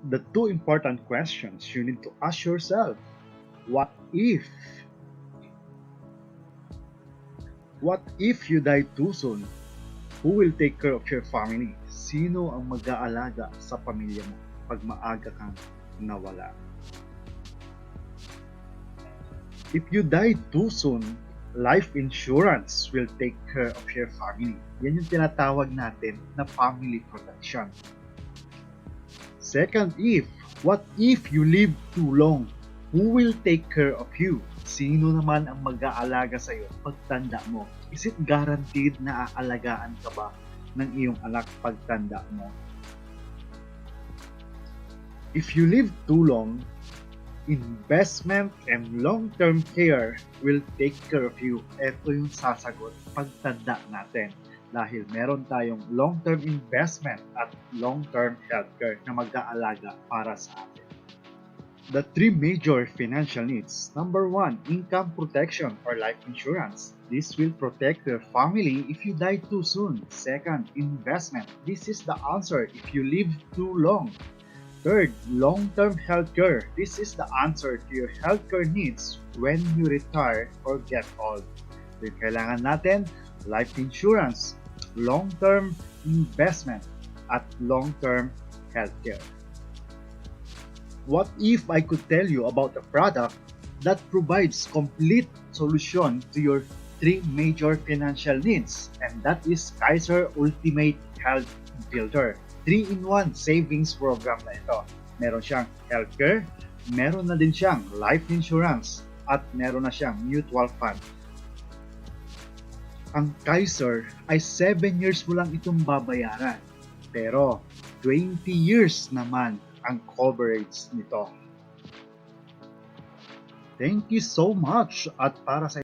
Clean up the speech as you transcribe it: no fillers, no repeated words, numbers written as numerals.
The two important questions you need to ask yourself. What if? What if you die too soon? Who will take care of your family? Sino ang mag-aalaga sa pamilya mo pag maaga kang nawala? If you die too soon, life insurance will take care of your family. Yan yung tinatawag natin na family protection. Second if, what if you live too long? Who will take care of you? Sino naman ang mag-aalaga sa iyo pagtanda mo? Is it guaranteed na aalagaan ka ba ng iyong anak pagtanda mo? If you live too long, investment and long-term care will take care of you. Ito yung sasagot pagtanda natin. Dahil meron tayong long-term investment at long-term healthcare na mag-aalaga para sa atin. The three major financial needs. Number one, income protection or life insurance. This will protect your family if you die too soon. Second, investment. This is the answer if you live too long. Third, long-term healthcare. This is the answer to your healthcare needs when you retire or get old. Yung kailangan natin, life insurance, long-term investment, at long-term healthcare. What if I could tell you about a product that provides complete solution to your three major financial needs? And that is Kaiser Ultimate Health Builder. 3-in-1 savings program na ito. Meron siyang healthcare, meron na din siyang life insurance, at meron na siyang mutual fund. Ang Kaiser ay 7 years mo lang itong babayaran. Pero 20 years naman ang coverage nito. Thank you so much at para sa